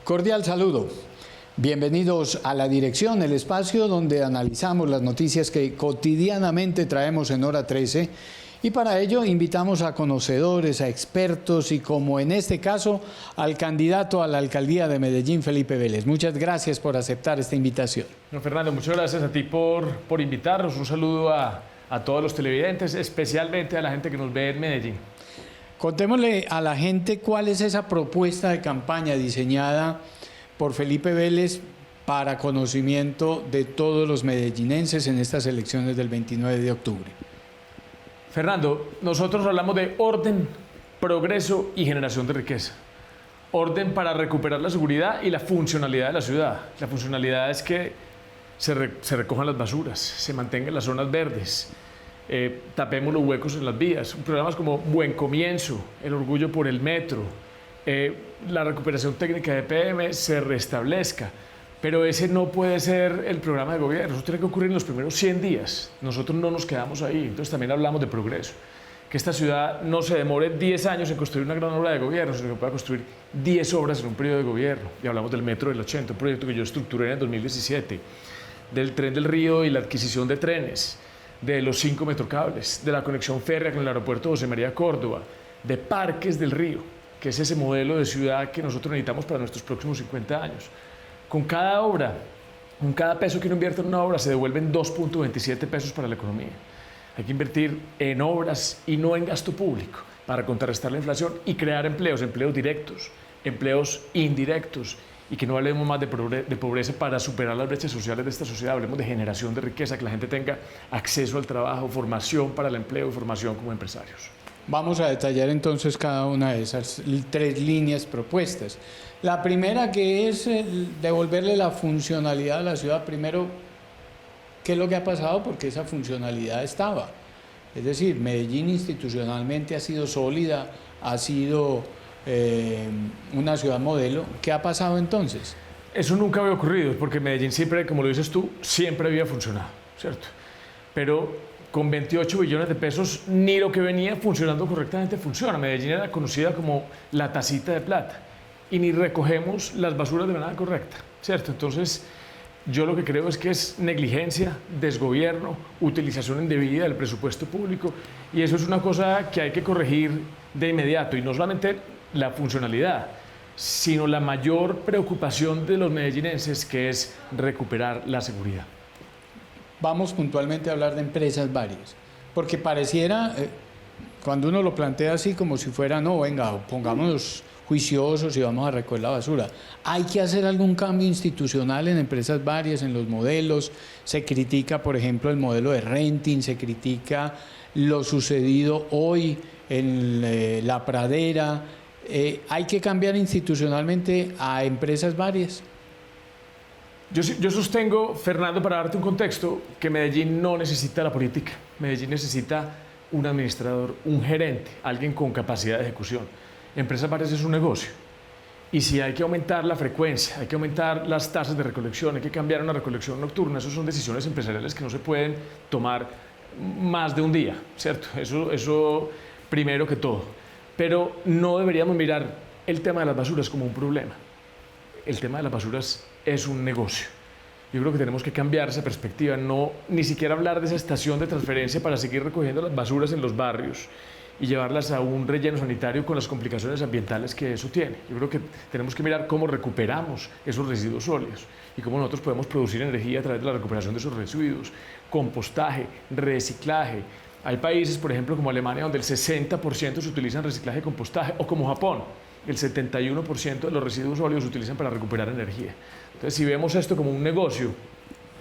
Cordial saludo. Bienvenidos a La Dirección, el espacio donde analizamos las noticias que cotidianamente traemos en Hora 13, y para ello invitamos a conocedores, a expertos y, como en este caso, al candidato a la alcaldía de Medellín, Felipe Vélez. Muchas gracias por aceptar esta invitación. No, Fernando, muchas gracias a ti por invitarnos. Un saludo a todos los televidentes, especialmente a la gente que nos ve en Medellín. Contémosle a la gente cuál es esa propuesta de campaña diseñada por Felipe Vélez para conocimiento de todos los medellinenses en estas elecciones del 29 de octubre. Fernando, nosotros hablamos de orden, progreso y generación de riqueza. Orden para recuperar la seguridad y la funcionalidad de la ciudad. La funcionalidad es que se recojan las basuras, se mantengan las zonas verdes, tapemos los huecos en las vías. Programas como Buen Comienzo, el orgullo por el metro, la recuperación técnica de PM se restablezca. Pero ese no puede ser el programa de gobierno, eso tiene que ocurrir en los primeros 100 días. Nosotros no nos quedamos ahí, entonces también hablamos de progreso. Que esta ciudad no se demore 10 años en construir una gran obra de gobierno, sino que pueda construir 10 obras en un periodo de gobierno. Y hablamos del Metro del 80, un proyecto que yo estructuré en el 2017, del Tren del Río y la adquisición de trenes, de los 5 metrocables, de la conexión férrea con el aeropuerto José María Córdoba, de Parques del Río, que es ese modelo de ciudad que nosotros necesitamos para nuestros próximos 50 años. Con cada obra, con cada peso que uno invierte en una obra, se devuelven 2.27 pesos para la economía. Hay que invertir en obras y no en gasto público para contrarrestar la inflación y crear empleos, empleos directos, empleos indirectos, y que no hablemos más de pobreza para superar las brechas sociales de esta sociedad. Hablemos de generación de riqueza, que la gente tenga acceso al trabajo, formación para el empleo y formación como empresarios. Vamos a detallar entonces cada una de esas 3 líneas propuestas. La primera, que es devolverle la funcionalidad a la ciudad. Primero, ¿qué es lo que ha pasado? Porque esa funcionalidad estaba. Es decir, Medellín institucionalmente ha sido sólida, ha sido una ciudad modelo. ¿Qué ha pasado entonces? Eso nunca había ocurrido, porque Medellín siempre, como lo dices tú, siempre había funcionado, ¿cierto? Pero con 28 billones de pesos, ni lo que venía funcionando correctamente funciona. Medellín era conocida como la tacita de plata y ni recogemos las basuras de manera correcta, ¿cierto? Entonces, yo lo que creo es que es negligencia, desgobierno, utilización indebida del presupuesto público, y eso es una cosa que hay que corregir de inmediato. Y no solamente la funcionalidad, sino la mayor preocupación de los medellinenses, que es recuperar la seguridad. Vamos puntualmente a hablar de empresas varias, porque pareciera, cuando uno lo plantea así, como si fuera, no, venga, pongámonos juiciosos y vamos a recoger la basura. Hay que hacer algún cambio institucional en empresas varias, en los modelos. Se critica, por ejemplo, el modelo de renting, se critica lo sucedido hoy en La Pradera. Hay que cambiar institucionalmente a empresas varias. Yo sostengo, Fernando, para darte un contexto, que Medellín no necesita la política. Medellín necesita un administrador, un gerente, alguien con capacidad de ejecución. Empresas varias es un negocio. Y si hay que aumentar la frecuencia, hay que aumentar las tasas de recolección, hay que cambiar una recolección nocturna, esas son decisiones empresariales que no se pueden tomar más de un día, ¿cierto? Eso primero que todo. Pero no deberíamos mirar el tema de las basuras como un problema. El tema de las basuras es un negocio. Yo creo que tenemos que cambiar esa perspectiva, no ni siquiera hablar de esa estación de transferencia para seguir recogiendo las basuras en los barrios y llevarlas a un relleno sanitario con las complicaciones ambientales que eso tiene. Yo creo que tenemos que mirar cómo recuperamos esos residuos sólidos y cómo nosotros podemos producir energía a través de la recuperación de esos residuos, compostaje, reciclaje. Hay países, por ejemplo, como Alemania, donde el 60% se utiliza en reciclaje y compostaje, o como Japón, el 71% de los residuos sólidos se utilizan para recuperar energía. Entonces, si vemos esto como un negocio,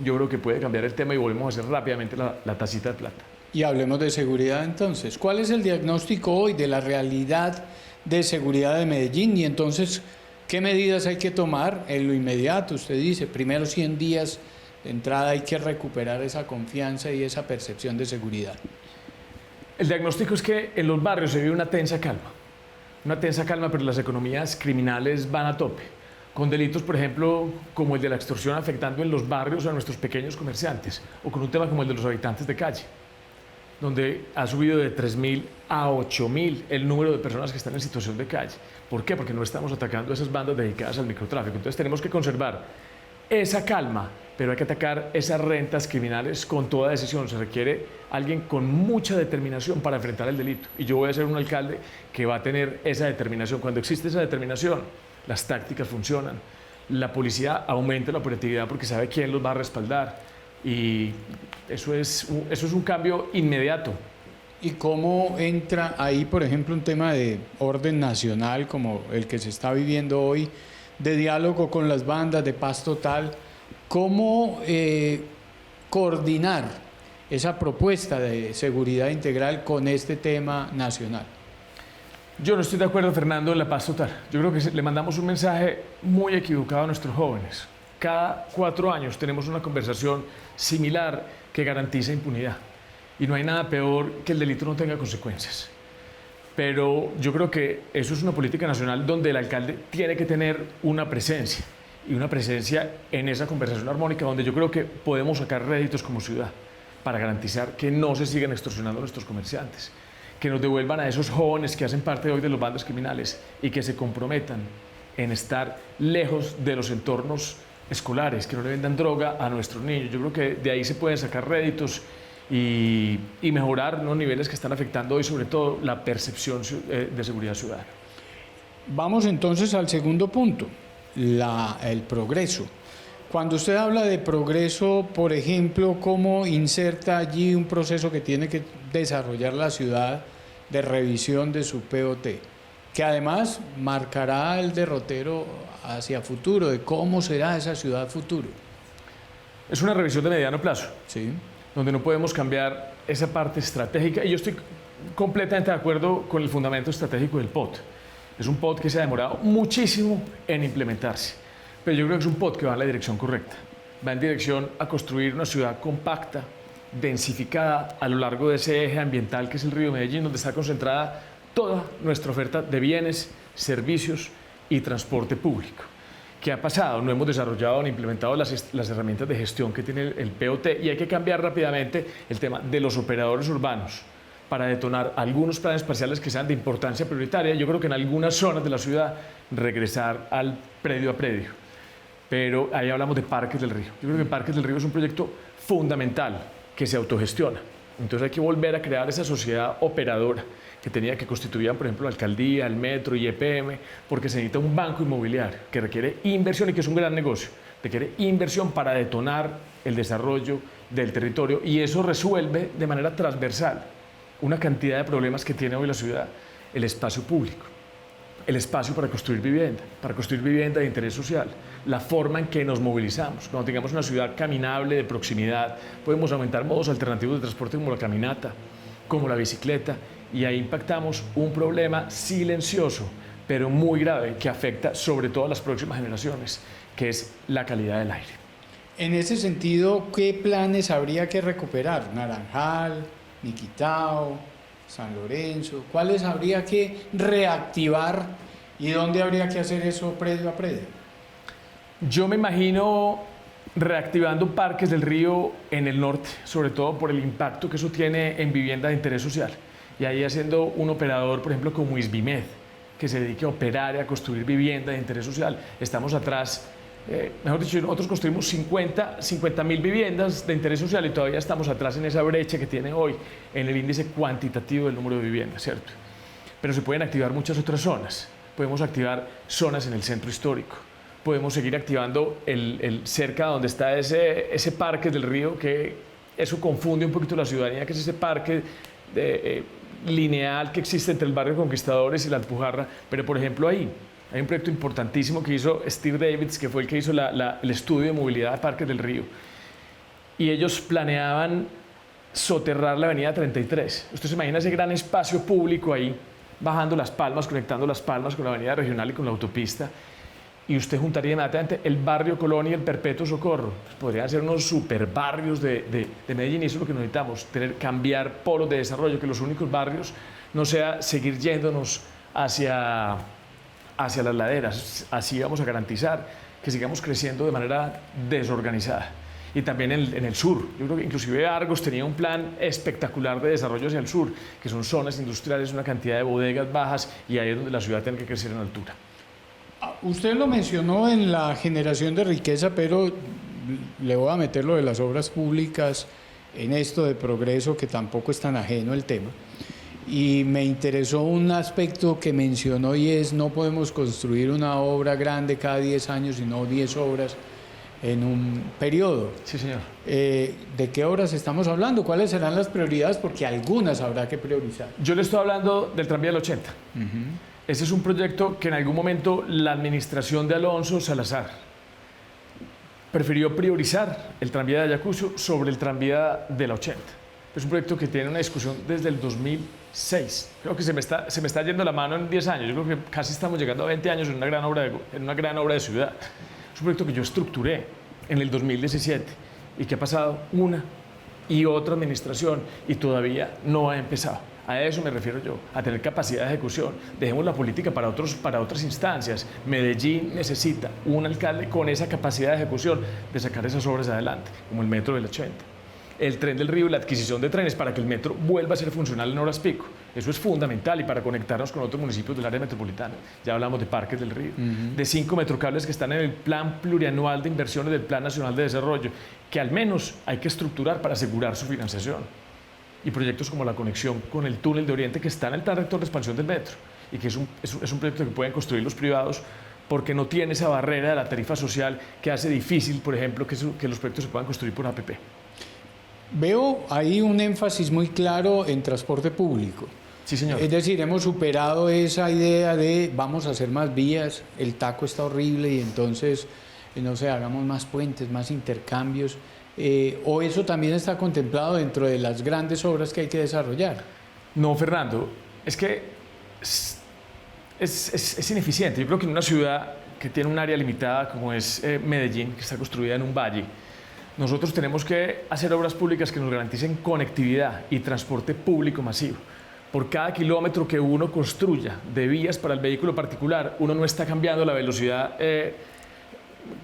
yo creo que puede cambiar el tema y volvemos a hacer rápidamente la tacita de plata. Y hablemos de seguridad entonces. ¿Cuál es el diagnóstico hoy de la realidad de seguridad de Medellín? Y entonces, ¿qué medidas hay que tomar en lo inmediato? Usted dice, primeros 100 días de entrada hay que recuperar esa confianza y esa percepción de seguridad. El diagnóstico es que en los barrios se vive una tensa calma, pero las economías criminales van a tope, con delitos, por ejemplo, como el de la extorsión afectando en los barrios a nuestros pequeños comerciantes, o con un tema como el de los habitantes de calle. donde ha subido de 3.000 a 8.000 el número de personas que están en situación de calle. ¿Por qué? Porque no estamos atacando esas bandas dedicadas al microtráfico. Entonces tenemos que conservar esa calma, pero hay que atacar esas rentas criminales con toda decisión. Se requiere alguien con mucha determinación para enfrentar el delito. Y yo voy a ser un alcalde que va a tener esa determinación. Cuando existe esa determinación, las tácticas funcionan. La policía aumenta la operatividad porque sabe quién los va a respaldar. Y eso es un cambio inmediato. ¿Y cómo entra ahí, por ejemplo, un tema de orden nacional como el que se está viviendo hoy, de diálogo con las bandas, de paz total? ¿Cómo coordinar esa propuesta de seguridad integral con este tema nacional? Yo no estoy de acuerdo, Fernando, en la paz total. Yo creo que le mandamos un mensaje muy equivocado a nuestros jóvenes. Cada 4 años tenemos una conversación similar que garantiza impunidad. Y no hay nada peor que el delito no tenga consecuencias. Pero yo creo que eso es una política nacional donde el alcalde tiene que tener una presencia. Y una presencia en esa conversación armónica donde yo creo que podemos sacar réditos como ciudad para garantizar que no se sigan extorsionando a nuestros comerciantes, que nos devuelvan a esos jóvenes que hacen parte hoy de los bandos criminales y que se comprometan en estar lejos de los entornos escolares, que no le vendan droga a nuestros niños. Yo creo que de ahí se pueden sacar réditos y mejorar los niveles que están afectando hoy, sobre todo la percepción de seguridad ciudadana. Vamos entonces al segundo punto, el progreso. Cuando usted habla de progreso, por ejemplo, ¿cómo inserta allí un proceso que tiene que desarrollar la ciudad de revisión de su POT? Que además marcará el derrotero hacia futuro, de cómo será esa ciudad futuro. Es una revisión de mediano plazo, Sí. donde no podemos cambiar esa parte estratégica. Y yo estoy completamente de acuerdo con el fundamento estratégico del POT. Es un POT que se ha demorado muchísimo en implementarse, pero yo creo que es un POT que va en la dirección correcta. Va en dirección a construir una ciudad compacta, densificada a lo largo de ese eje ambiental que es el río Medellín, donde está concentrada toda nuestra oferta de bienes, servicios y transporte público. ¿Qué ha pasado? No hemos desarrollado ni implementado las herramientas de gestión que tiene el POT y hay que cambiar rápidamente el tema de los operadores urbanos para detonar algunos planes parciales que sean de importancia prioritaria. Yo creo que en algunas zonas de la ciudad regresar al predio a predio. Pero ahí hablamos de Parques del Río. Yo creo que Parques del Río es un proyecto fundamental que se autogestiona. Entonces hay que volver a crear esa sociedad operadora que tenía que constituían, por ejemplo, la alcaldía, el metro y EPM, porque se necesita un banco inmobiliario que requiere inversión y que es un gran negocio. Requiere inversión para detonar el desarrollo del territorio y eso resuelve de manera transversal una cantidad de problemas que tiene hoy la ciudad. El espacio público, el espacio para construir vivienda de interés social, la forma en que nos movilizamos. Cuando tengamos una ciudad caminable de proximidad, podemos aumentar modos alternativos de transporte como la caminata, como la bicicleta, y ahí impactamos un problema silencioso, pero muy grave, que afecta sobre todo a las próximas generaciones, que es la calidad del aire. En ese sentido, ¿qué planes habría que recuperar? Naranjal, Niquitao, San Lorenzo, ¿cuáles habría que reactivar y dónde habría que hacer eso predio a predio? Yo me imagino reactivando Parques del Río en el norte, sobre todo por el impacto que eso tiene en vivienda de interés social. Y ahí haciendo un operador, por ejemplo, como Isbimed, que se dedique a operar y a construir vivienda de interés social. Estamos atrás, mejor dicho, nosotros construimos 50.000 viviendas de interés social y todavía estamos atrás en esa brecha que tiene hoy en el índice cuantitativo del número de viviendas, ¿cierto? Pero se pueden activar muchas otras zonas. Podemos activar zonas en el centro histórico. Podemos seguir activando el cerca donde está ese Parque del Río, que eso confunde un poquito la ciudadanía, que es ese parque lineal que existe entre el barrio Conquistadores y la Alpujarra. Pero, por ejemplo, ahí hay un proyecto importantísimo que hizo Steve Davids, que fue el que hizo el estudio de movilidad de Parques del Río. Y ellos planeaban soterrar la avenida 33. Usted se imagina ese gran espacio público ahí, bajando Las Palmas, conectando Las Palmas con la avenida regional y con la autopista. Y usted juntaría inmediatamente el barrio Colón y el Perpetuo Socorro. Podrían ser unos super barrios de Medellín y eso es lo que necesitamos, cambiar polos de desarrollo, que los únicos barrios no sea seguir yéndonos hacia las laderas. Así vamos a garantizar que sigamos creciendo de manera desorganizada. y también en el sur. Yo creo que inclusive Argos tenía un plan espectacular de desarrollo hacia el sur, que son zonas industriales, una cantidad de bodegas bajas, y ahí es donde la ciudad tiene que crecer en altura. Usted lo mencionó en la generación de riqueza, pero le voy a meter lo de las obras públicas en esto de progreso, que tampoco es tan ajeno el tema. Y me interesó un aspecto que mencionó, y es: no podemos construir una obra grande cada 10 años, sino 10 obras en un periodo. Sí, señor. ¿De qué obras estamos hablando? ¿Cuáles serán las prioridades? Porque algunas habrá que priorizar. Yo le estoy hablando del tranvía del 80. Ese es un proyecto que en algún momento la administración de Alonso Salazar prefirió priorizar el tranvía de Ayacucho sobre el tranvía de la 80. Es un proyecto que tiene una discusión desde el 2006. Creo que se me está yendo la mano en 10 años. Yo creo que casi estamos llegando a 20 años en una gran obra de ciudad. Es un proyecto que yo estructuré en el 2017 y que ha pasado una y otra administración y todavía no ha empezado. A eso me refiero yo, a tener capacidad de ejecución. Dejemos la política para otras instancias. Medellín necesita un alcalde con esa capacidad de ejecución de sacar esas obras adelante, como el metro del 80. El tren del Río y la adquisición de trenes para que el metro vuelva a ser funcional en horas pico. Eso es fundamental, y para conectarnos con otros municipios del área metropolitana. Ya hablamos de Parques del Río, de 5 metrocables que están en el Plan Plurianual de Inversiones del Plan Nacional de Desarrollo, que al menos hay que estructurar para asegurar su financiación. Y proyectos como la conexión con el túnel de Oriente, que está en el plan rector de expansión del metro, y que es un proyecto que pueden construir los privados, porque no tiene esa barrera de la tarifa social que hace difícil, por ejemplo, que los proyectos se puedan construir por APP. Veo ahí un énfasis muy claro en transporte público. Sí, señor. Es decir, hemos superado esa idea de vamos a hacer más vías, el taco está horrible y entonces, no sé, hagamos más puentes, más intercambios. ¿O eso también está contemplado dentro de las grandes obras que hay que desarrollar? No, Fernando, es que es ineficiente. Yo creo que en una ciudad que tiene un área limitada como es Medellín, que está construida en un valle, nosotros tenemos que hacer obras públicas que nos garanticen conectividad y transporte público masivo. Por cada kilómetro que uno construya de vías para el vehículo particular, uno no está cambiando la velocidad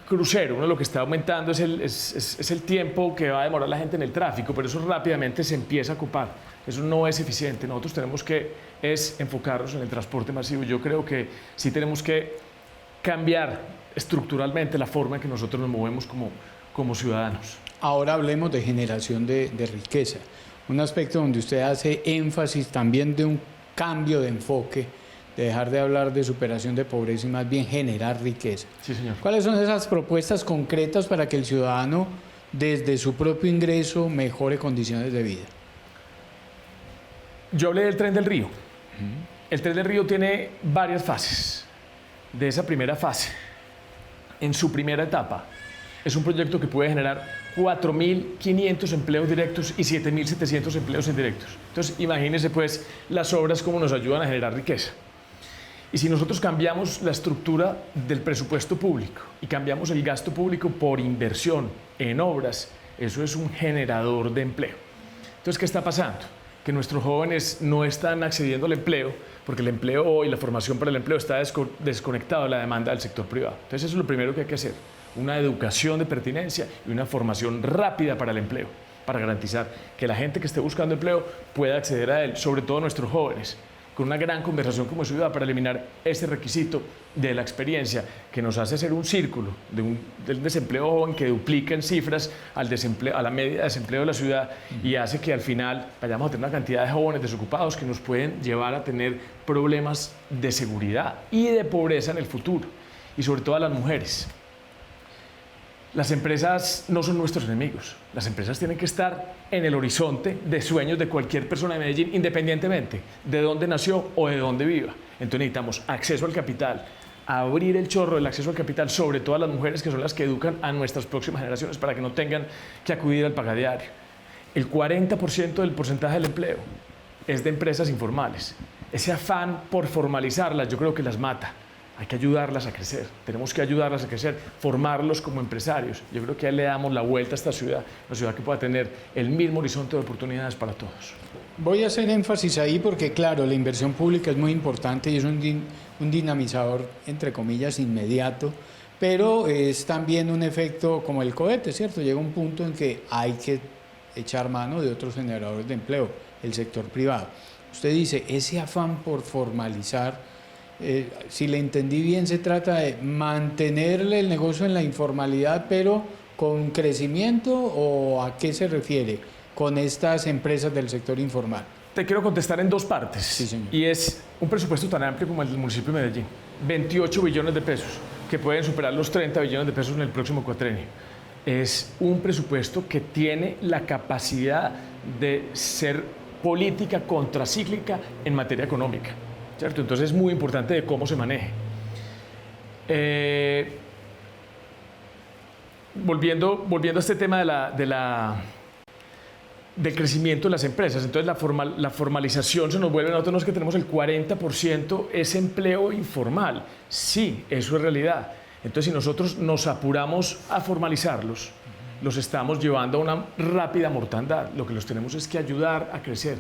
crucero. Uno lo que está aumentando es el tiempo que va a demorar la gente en el tráfico, pero eso rápidamente se empieza a ocupar. Eso no es eficiente. Nosotros tenemos que enfocarnos en el transporte masivo. Yo creo que sí tenemos que cambiar estructuralmente la forma en que nosotros nos movemos como ciudadanos. Ahora hablemos de generación de riqueza. Un aspecto donde usted hace énfasis también de un cambio de enfoque, de dejar de hablar de superación de pobreza y más bien generar riqueza. Sí, señor. ¿Cuáles son esas propuestas concretas para que el ciudadano, desde su propio ingreso, mejore condiciones de vida? Yo hablé del Tren del Río. El Tren del Río tiene varias fases. De esa primera fase, en su primera etapa, es un proyecto que puede generar 4.500 empleos directos y 7.700 empleos indirectos. Entonces, imagínense pues las obras cómo nos ayudan a generar riqueza. Y si nosotros cambiamos la estructura del presupuesto público y cambiamos el gasto público por inversión en obras, eso es un generador de empleo. Entonces, ¿qué está pasando? Que nuestros jóvenes no están accediendo al empleo porque el empleo hoy, la formación para el empleo está desconectado de la demanda del sector privado. Entonces, eso es lo primero que hay que hacer. Una educación de pertinencia y una formación rápida para el empleo, para garantizar que la gente que esté buscando empleo pueda acceder a él, sobre todo nuestros jóvenes, con una gran conversación como ciudad para eliminar ese requisito de la experiencia que nos hace hacer un círculo del desempleo joven que duplica en cifras a la media de desempleo de la ciudad y hace que al final vayamos a tener una cantidad de jóvenes desocupados que nos pueden llevar a tener problemas de seguridad y de pobreza en el futuro, y sobre todo a las mujeres. Las empresas no son nuestros enemigos. Las empresas tienen que estar en el horizonte de sueños de cualquier persona de Medellín, independientemente de dónde nació o de dónde viva. Entonces necesitamos acceso al capital, abrir el chorro del acceso al capital, sobre todo a las mujeres, que son las que educan a nuestras próximas generaciones para que no tengan que acudir al pagadiario. El 40% del porcentaje del empleo es de empresas informales. Ese afán por formalizarlas, yo creo que las mata. Hay que ayudarlas a crecer, tenemos que ayudarlas a crecer, formarlos como empresarios. Yo creo que ahí le damos la vuelta a esta ciudad, una ciudad que pueda tener el mismo horizonte de oportunidades para todos. Voy a hacer énfasis ahí porque, claro, la inversión pública es muy importante y es un dinamizador, entre comillas, inmediato, pero es también un efecto como el cohete, ¿cierto? Llega un punto en que hay que echar mano de otros generadores de empleo, el sector privado. Usted dice, ese afán por formalizar, si le entendí bien, se trata de mantenerle el negocio en la informalidad, pero con crecimiento, ¿o a qué se refiere con estas empresas del sector informal? Te quiero contestar en dos partes. Sí, señor. Y es un presupuesto tan amplio como el del municipio de Medellín. 28 billones de pesos, que pueden superar los 30 billones de pesos en el próximo cuatrenio. Es un presupuesto que tiene la capacidad de ser política contracíclica en materia económica, ¿cierto? Entonces es muy importante de cómo se maneje. Volviendo a este tema del crecimiento de las empresas, entonces la formalización se nos vuelve, nosotros no es que tenemos el 40% es empleo informal, sí, eso es realidad. Entonces si nosotros nos apuramos a formalizarlos, los estamos llevando a una rápida mortandad. Lo que los tenemos es que ayudar a crecer.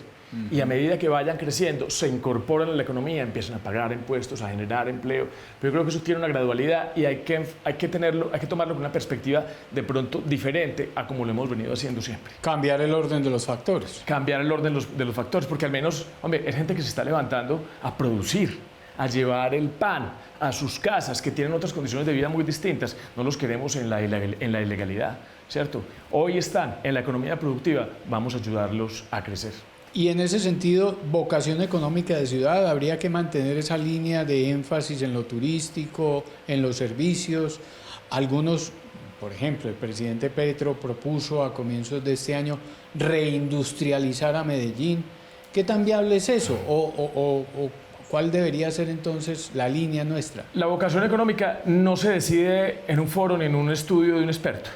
Y a medida que vayan creciendo, se incorporan a la economía, empiezan a pagar impuestos, a generar empleo. Pero yo creo que eso tiene una gradualidad y hay que tomarlo con una perspectiva de pronto diferente a como lo hemos venido haciendo siempre. Cambiar el orden de los factores. Cambiar el orden de los factores, porque al menos, hombre, es gente que se está levantando a producir, a llevar el pan a sus casas, que tienen otras condiciones de vida muy distintas. No los queremos en la ilegalidad, ¿cierto? Hoy están en la economía productiva, vamos a ayudarlos a crecer. Y en ese sentido, vocación económica de ciudad, habría que mantener esa línea de énfasis en lo turístico, en los servicios. Algunos, por ejemplo, el presidente Petro propuso a comienzos de este año reindustrializar a Medellín. ¿Qué tan viable es eso? ¿O cuál debería ser entonces la línea nuestra? La vocación económica no se decide en un foro ni en un estudio de un experto.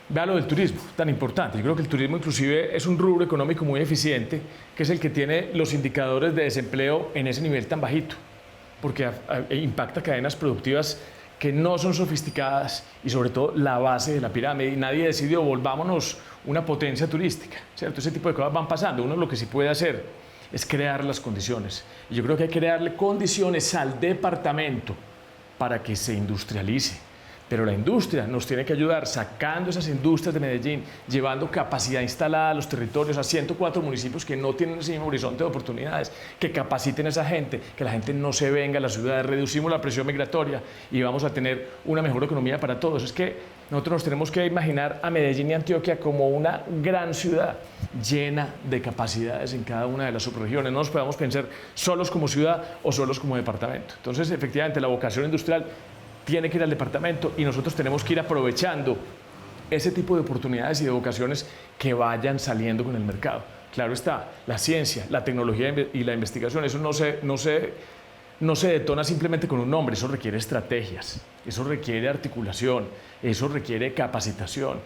Vea lo del turismo, tan importante. Yo creo que el turismo inclusive es un rubro económico muy eficiente, que es el que tiene los indicadores de desempleo en ese nivel tan bajito, porque impacta cadenas productivas que no son sofisticadas y sobre todo la base de la pirámide. Y nadie decidió, volvámonos una potencia turística, ¿cierto? Ese tipo de cosas van pasando. Uno lo que sí puede hacer es crear las condiciones. Y yo creo que hay que crearle condiciones al departamento para que se industrialice. Pero la industria nos tiene que ayudar sacando esas industrias de Medellín, llevando capacidad instalada a los territorios, a 104 municipios que no tienen ese mismo horizonte de oportunidades, que capaciten a esa gente, que la gente no se venga a las ciudades, reducimos la presión migratoria y vamos a tener una mejor economía para todos. Es que nosotros nos tenemos que imaginar a Medellín y Antioquia como una gran ciudad llena de capacidades en cada una de las subregiones. No nos podamos pensar solos como ciudad o solos como departamento. Entonces, efectivamente, la vocación industrial tiene que ir al departamento y nosotros tenemos que ir aprovechando ese tipo de oportunidades y de vocaciones que vayan saliendo con el mercado. Claro está, la ciencia, la tecnología y la investigación, eso no se detona simplemente con un nombre, eso requiere estrategias, eso requiere articulación, eso requiere capacitación.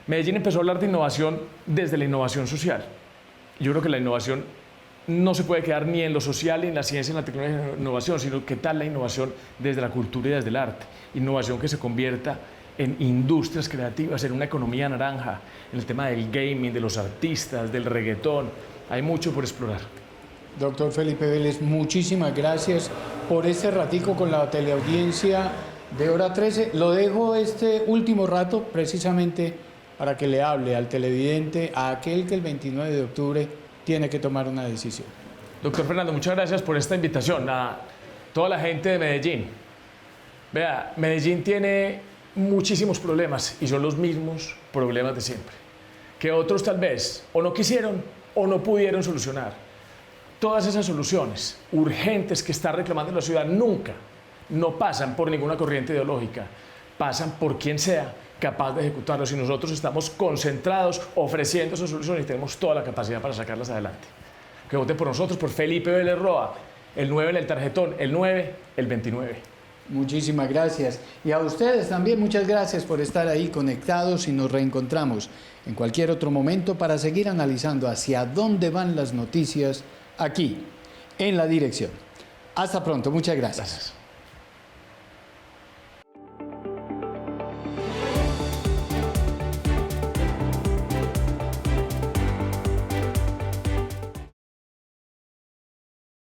Medellín empezó a hablar de innovación desde la innovación social. Yo creo que la innovación no se puede quedar ni en lo social, ni en la ciencia, ni en la tecnología, ni en la innovación, sino que tal la innovación desde la cultura y desde el arte. Innovación que se convierta en industrias creativas, en una economía naranja, en el tema del gaming, de los artistas, del reggaetón. Hay mucho por explorar. Doctor Felipe Vélez, muchísimas gracias por este ratico con la teleaudiencia de Hora 13. Lo dejo este último rato precisamente para que le hable al televidente, a aquel que el 29 de octubre tiene que tomar una decisión. Doctor Fernando, muchas gracias por esta invitación a toda la gente de Medellín. Vea, Medellín tiene muchísimos problemas y son los mismos problemas de siempre, que otros tal vez o no quisieron o no pudieron solucionar. Todas esas soluciones urgentes que está reclamando la ciudad nunca, no pasan por ninguna corriente ideológica, pasan por quien sea capaz de ejecutarlos y nosotros estamos concentrados ofreciendo esas soluciones y tenemos toda la capacidad para sacarlas adelante. Que voten por nosotros, por Felipe Vélez Roa, el 9 en el tarjetón, el 9, el 29. Muchísimas gracias. Y a ustedes también muchas gracias por estar ahí conectados y nos reencontramos en cualquier otro momento para seguir analizando hacia dónde van las noticias aquí, en La Dirección. Hasta pronto, muchas gracias.